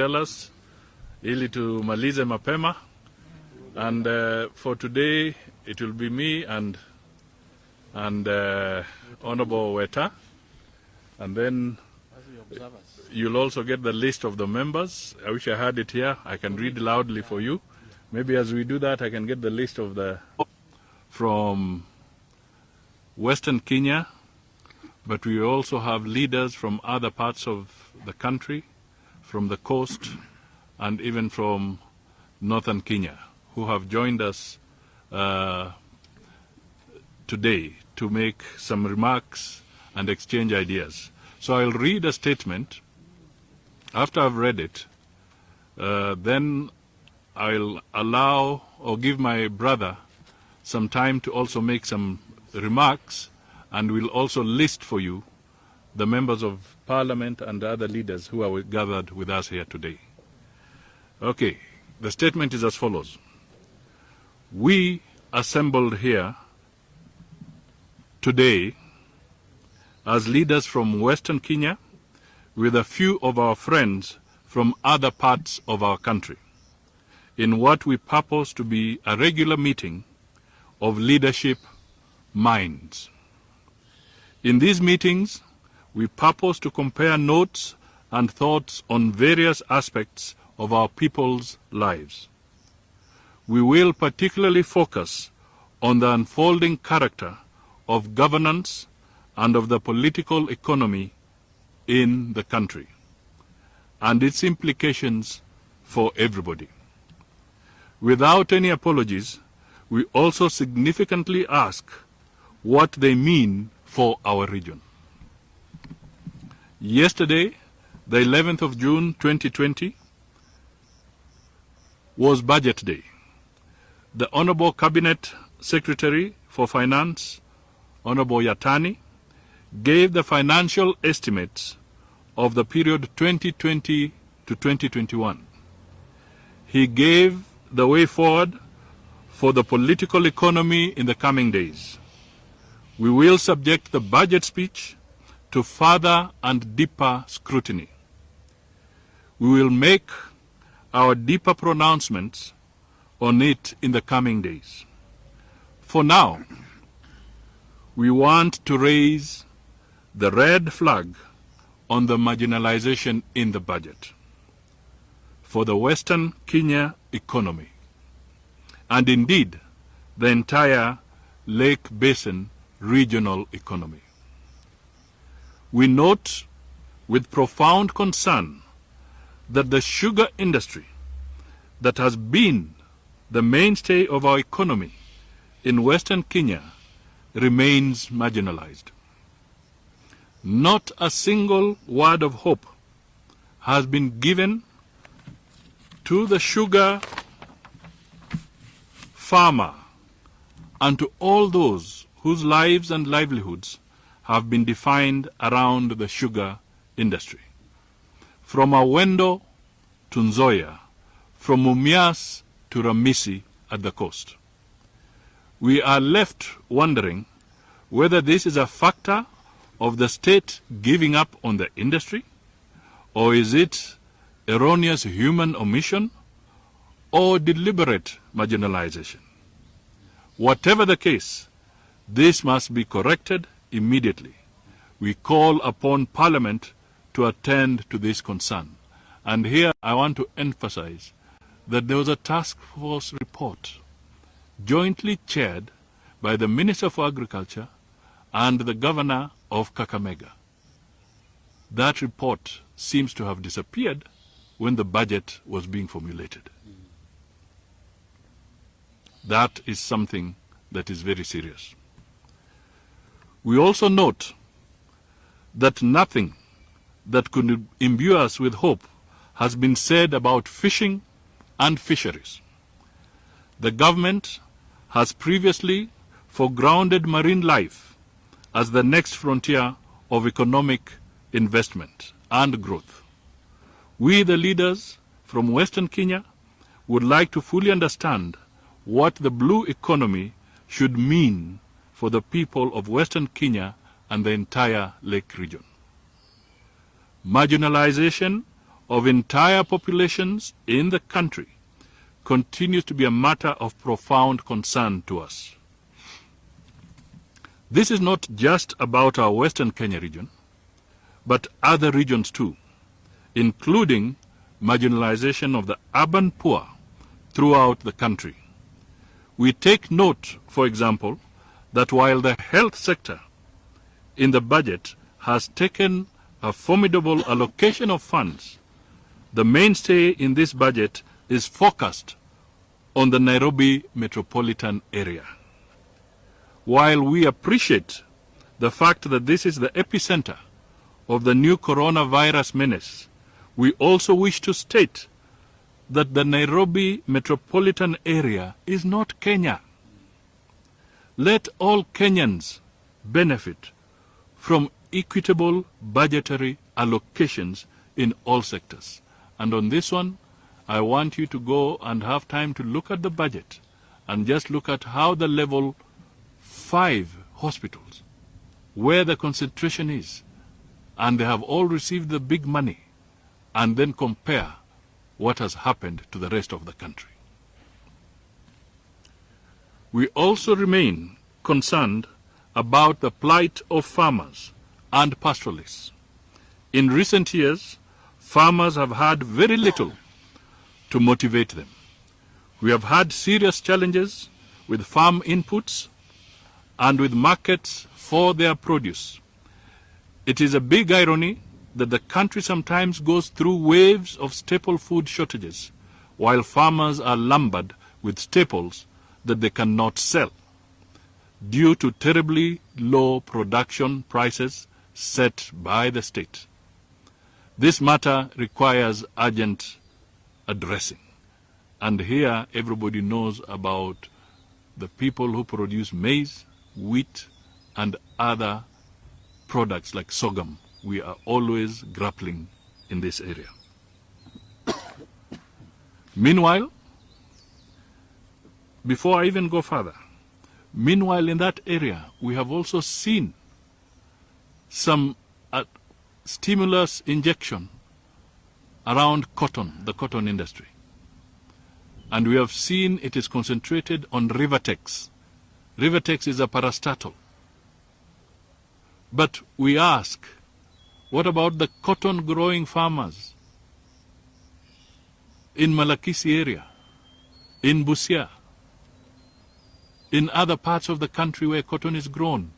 tell us ili tumalize mapema, and for today it will be me and Honorable Weta, and then you'll also get the list of the members. I wish I had it here. I can read loudly for you. Maybe as we do that, I can get the list of the from Western Kenya, but we also have leaders from other parts of the country, from the coast, and even from northern Kenya, who have joined us today to make some remarks and exchange ideas. So I'll read a statement. After I've read it, then I'll allow or give my brother some time to also make some remarks, and we'll also list for you the members of Parliament and other leaders who are gathered with us here today. Okay, the statement is as follows. We assembled here today as leaders from Western Kenya with a few of our friends from other parts of our country in what we purpose to be a regular meeting of leadership minds. In these meetings, we purpose to compare notes and thoughts on various aspects of our people's lives. We will particularly focus on the unfolding character of governance and of the political economy in the country and its implications for everybody. Without any apologies, we also significantly ask what they mean for our region. Yesterday, the 11th of June 2020, was Budget Day. The Honorable Cabinet Secretary for Finance, Honorable Yatani, gave the financial estimates of the period 2020 to 2021. He gave the way forward for the political economy in the coming days. We will subject the budget speech to further and deeper scrutiny. We will make our deeper pronouncements on it in the coming days. For now, we want to raise the red flag on the marginalization in the budget for the Western Kenya economy, and indeed the entire Lake Basin regional economy. We note with profound concern that the sugar industry that has been the mainstay of our economy in Western Kenya remains marginalized. Not a single word of hope has been given to the sugar farmer and to all those whose lives and livelihoods have been defined around the sugar industry. From Awendo to Nzoia, from Mumias to Ramisi at the coast. We are left wondering whether this is a factor of the state giving up on the industry, or is it erroneous human omission or deliberate marginalization. Whatever the case, this must be corrected immediately. We call upon Parliament to attend to this concern. And here I want to emphasize that there was a task force report jointly chaired by the Minister for Agriculture and the Governor of Kakamega. That report seems to have disappeared when the budget was being formulated. That is something that is very serious. We also note that nothing that could imbue us with hope has been said about fishing and fisheries. The government has previously foregrounded marine life as the next frontier of economic investment and growth. We, the leaders from Western Kenya, would like to fully understand what the blue economy should mean for the people of Western Kenya and the entire Lake region. Marginalization of entire populations in the country continues to be a matter of profound concern to us. This is not just about our Western Kenya region, but other regions too, including marginalization of the urban poor throughout the country. We take note, for example, that while the health sector in the budget has taken a formidable allocation of funds, the mainstay in this budget is focused on the Nairobi metropolitan area. While we appreciate the fact that this is the epicenter of the new coronavirus menace, we also wish to state that the Nairobi metropolitan area is not Kenya. Let all Kenyans benefit from equitable budgetary allocations in all sectors. And on this one, I want you to go and have time to look at the budget and just look at how the level 5 hospitals, where the concentration is, and they have all received the big money, and then compare what has happened to the rest of the country. We also remain concerned about the plight of farmers and pastoralists. In recent years, farmers have had very little to motivate them. We have had serious challenges with farm inputs and with markets for their produce. It is a big irony that the country sometimes goes through waves of staple food shortages, while farmers are lumbered with staples that they cannot sell due to terribly low production prices set by the state. This matter requires urgent addressing. And here everybody knows about the people who produce maize, wheat, and other products like sorghum. We are always grappling in this area. Meanwhile, before I even go further, meanwhile in that area, we have also seen some stimulus injection around cotton, the cotton industry. And we have seen it is concentrated on Rivertex. Rivertex is a parastatal. But we ask, what about the cotton growing farmers in Malakisi area, in Busia, in other parts of the country where cotton is grown,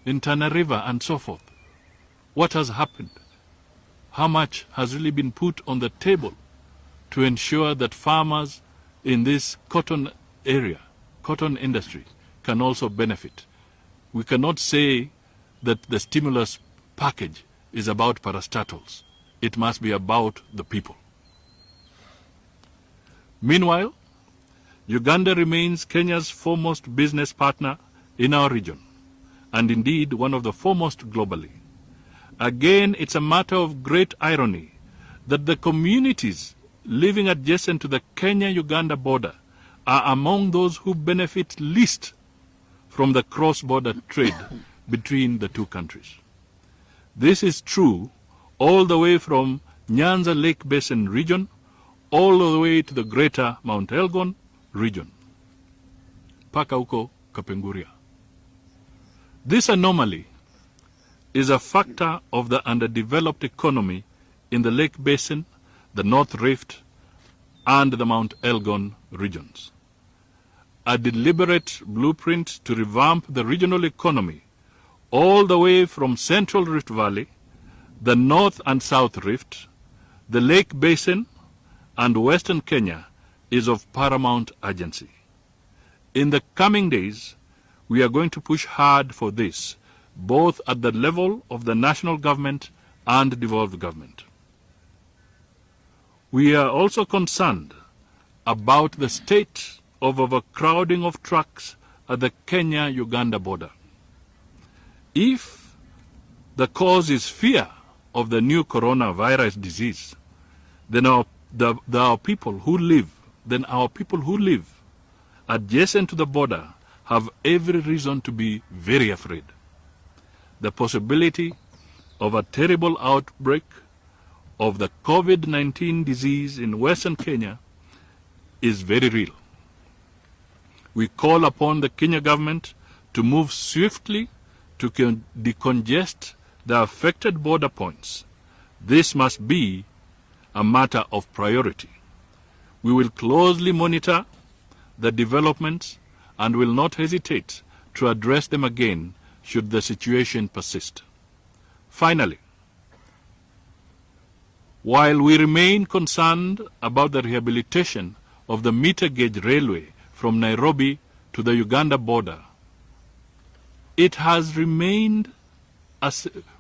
in Tana River and so forth? What has happened? How much has really been put on the table to ensure that farmers in this cotton area, cotton industry, can also benefit? We cannot say that the stimulus package is about parastatals. It must be about the people. Meanwhile, Uganda remains Kenya's foremost business partner in our region, and indeed one of the foremost globally. Again, it's a matter of great irony that the communities living adjacent to the Kenya-Uganda border are among those who benefit least from the cross-border trade between the two countries. This is true all the way from Nyanza Lake Basin region all the way to the greater Mount Elgon region, paka huko Kapenguria. This anomaly is a factor of the underdeveloped economy in the Lake Basin, the North Rift, and the Mount Elgon regions. A deliberate blueprint to revamp the regional economy all the way from Central Rift Valley, the North and South Rift, the Lake Basin, and Western Kenya is of paramount urgency. In the coming days, we are going to push hard for this, both at the level of the national government and devolved government. We are also concerned about the state of overcrowding of trucks at the Kenya-Uganda border. If the cause is fear of the new coronavirus disease, then our people who live adjacent to the border have every reason to be very afraid. The possibility of a terrible outbreak of the COVID-19 disease in Western Kenya is very real. We call upon the Kenya government to move swiftly to decongest the affected border points. This must be a matter of priority. We will closely monitor the developments and will not hesitate to address them again should the situation persist. Finally, while we remain concerned about the rehabilitation of the meter gauge railway from Nairobi to the Uganda border, it has remained,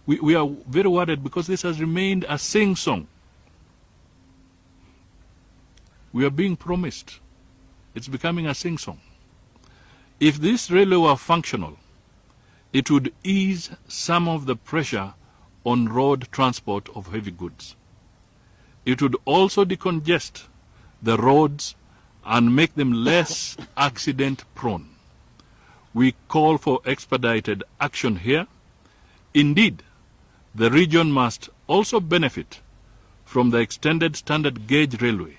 we are very worried because this has remained a sing-song. We are being promised. It's becoming a sing-song. If this railway were functional, it would ease some of the pressure on road transport of heavy goods. It would also decongest the roads and make them less accident-prone. We call for expedited action here. Indeed, the region must also benefit from the extended standard gauge railway.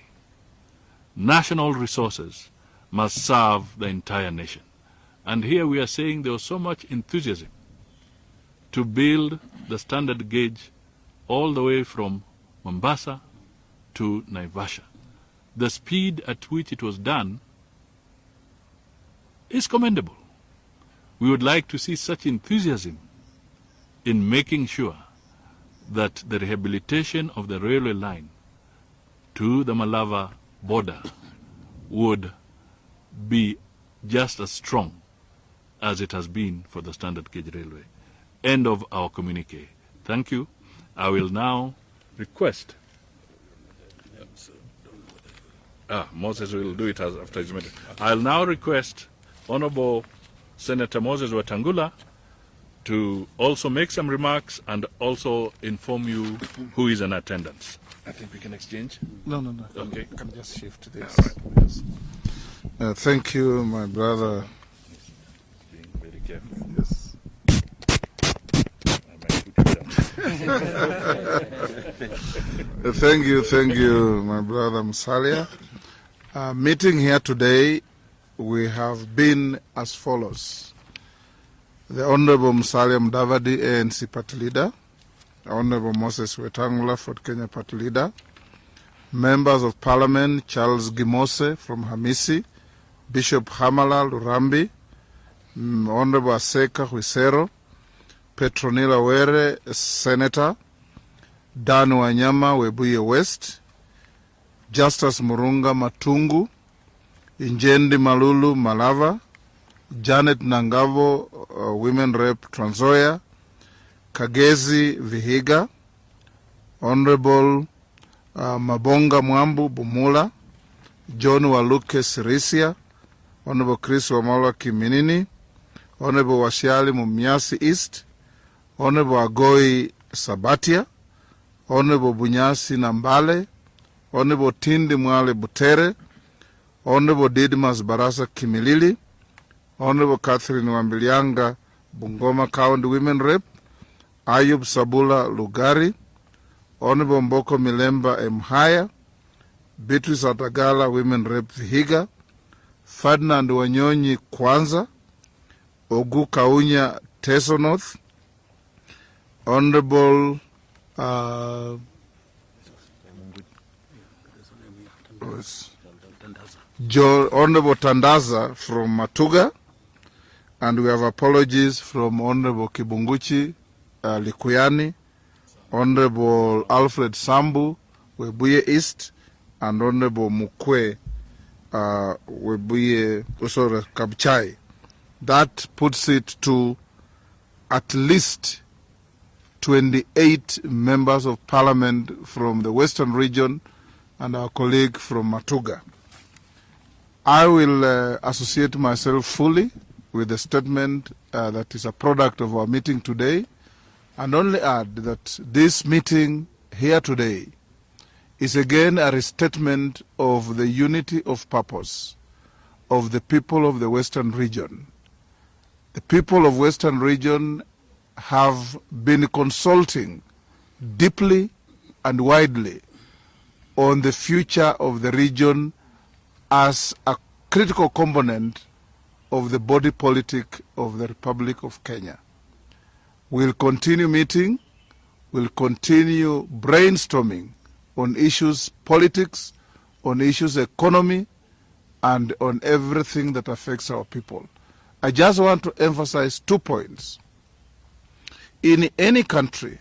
National resources must serve the entire nation. And here we are saying there was so much enthusiasm to build the standard gauge all the way from Mombasa to Naivasha. The speed at which it was done is commendable. We would like to see such enthusiasm in making sure that the rehabilitation of the railway line to the Malava border would be just as strong as it has been for the standard gauge railway. End of our communique. Thank you. I will now request. Moses will do it after his meeting. I'll now request Honorable Senator Moses Wetang'ula to also make some remarks and also inform you who is in attendance. I think we can exchange. No. Okay. I can just shift this. Right. Thank you, my brother. Being very careful. Yes. I might put it down. Thank you, my brother Musalia. Meeting here today, we have been as follows. The Honorable Musalia Mudavadi, ANC Party Leader, Honorable Moses Wetang'ula, Fort Kenya Party Leader, Members of Parliament Charles Gimose from Hamisi, Bishop Hamala Lurambi, Honorable Aseka Huisero, Petronila Were, Senator, Dan Wanyama, Webuye West, Justus Murunga Matungu, Injendi Malulu Malava, Janet Nangavo, Women Rep Trans Nzoia, Kagezi Vihiga, Honorable Mabonga Mwambu Bumula, John Waluke Sirisia, Honorable Chris Wamalwa Kimilili, Honorable Washiali Mumiasi East, Honorable Agoi Sabatia, Honorable Bunyasi Nambale, Honorable Tindi Mwale Butere, Honorable Didmus Barasa Kimilili, Honorable Catherine Wambilianga, Bungoma County Women Rep, Ayub Sabula Lugari, Honorable Mboko Milemba Mhaya, Beatrice Atagala Women Rep Vihiga, Ferdinand Wanyonyi Kwanza, Ogu Kaunya Teso North, Honorable Honorable Tandaza from Matuga, and we have apologies from Honorable Kibunguchi Likuyani, Honorable Alfred Sambu, Webuye East, and Honorable Mukwe Webuye Kabchai. That puts it to at least 28 members of parliament from the Western region and our colleague from Matuga. I will associate myself fully with the statement that is a product of our meeting today, and only add that this meeting here today is again a restatement of the unity of purpose of the people of the Western region. The people of Western region have been consulting deeply and widely on the future of the region as a critical component of the body politic of the Republic of Kenya. We'll continue meeting, we'll continue brainstorming on issues politics, on issues economy, and on everything that affects our people. I just want to emphasize 2 points. In any country,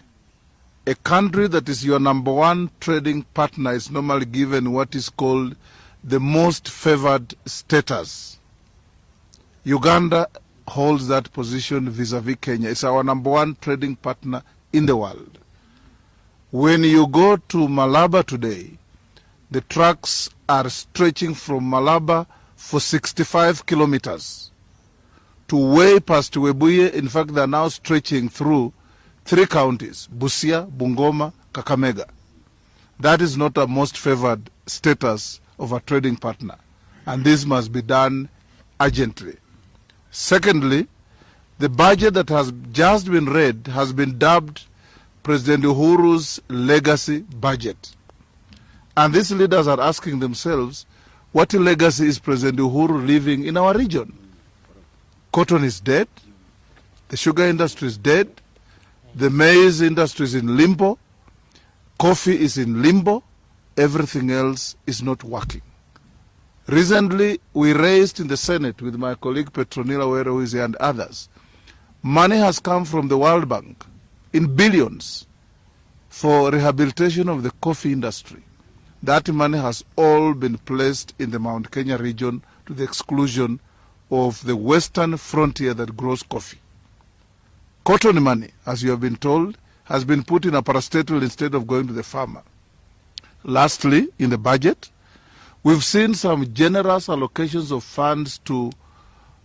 a country that is your #1 trading partner is normally given what is called the most favored status. Uganda holds that position vis-a-vis Kenya. It's our #1 trading partner in the world. When you go to Malaba today, the trucks are stretching from Malaba for 65 kilometers to way past Webuye. In fact, they are now stretching through 3 counties, Busia, Bungoma, Kakamega. That is not a most favored status of a trading partner, and this must be done urgently. Secondly, the budget that has just been read has been dubbed President Uhuru's legacy budget. And these leaders are asking themselves, what legacy is President Uhuru leaving in our region? Cotton is dead, the sugar industry is dead, the maize industry is in limbo, coffee is in limbo, everything else is not working. Recently, we raised in the Senate with my colleague Petronila Were, who is here, and others. Money has come from the World Bank in billions for rehabilitation of the coffee industry. That money has all been placed in the Mount Kenya region to the exclusion of the western frontier that grows coffee. Cotton money, as you have been told, has been put in a parastatal instead of going to the farmer. Lastly, in the budget, we've seen some generous allocations of funds to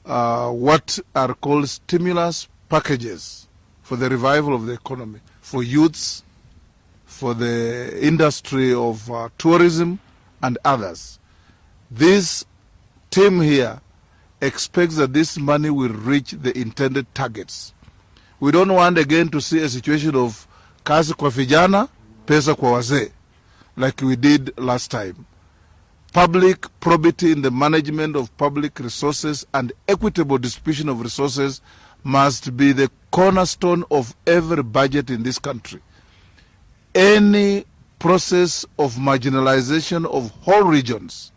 what are called stimulus packages for the revival of the economy, for youths, for the industry of tourism, and others. This team here expects that this money will reach the intended targets. We don't want again to see a situation of kazi kwa vijana, pesa kwa wazee, like we did last time. Public probity in the management of public resources and equitable distribution of resources must be the cornerstone of every budget in this country. Any process of marginalization of whole regions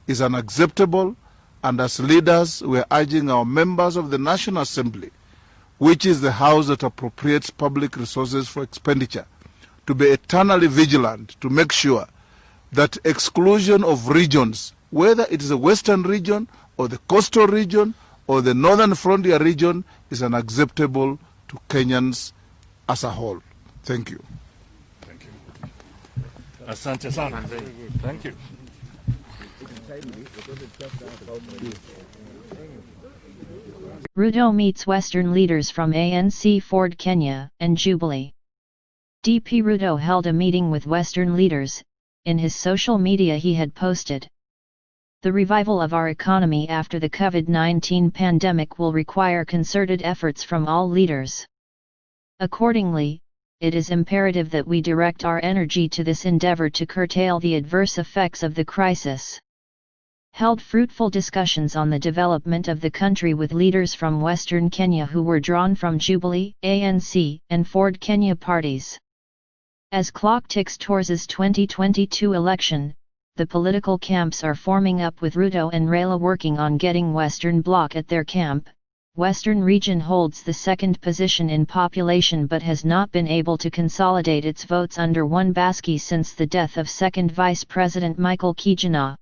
is unacceptable, and as leaders, we are urging our members of the National Assembly, which is the house that appropriates public resources for expenditure, to be eternally vigilant to make sure that exclusion of regions, whether it is the western region or the coastal region or the northern frontier region, is unacceptable to Kenyans as a whole. Thank you. Thank you. Asante sana. Thank you. Ruto meets Western leaders from ANC, Ford Kenya and Jubilee. DP Ruto held a meeting with Western leaders. In his social media he had posted, "The revival of our economy after the COVID-19 pandemic will require concerted efforts from all leaders. Accordingly, it is imperative that we direct our energy to this endeavor to curtail the adverse effects of the crisis." Held fruitful discussions on the development of the country with leaders from Western Kenya who were drawn from Jubilee, ANC, and Ford Kenya parties. As clock ticks towards the 2022 election, the political camps are forming up with Ruto and Raila working on getting Western Bloc at their camp. Western region holds the second position in population but has not been able to consolidate its votes under one basket since the death of second Vice President Michael Kijana.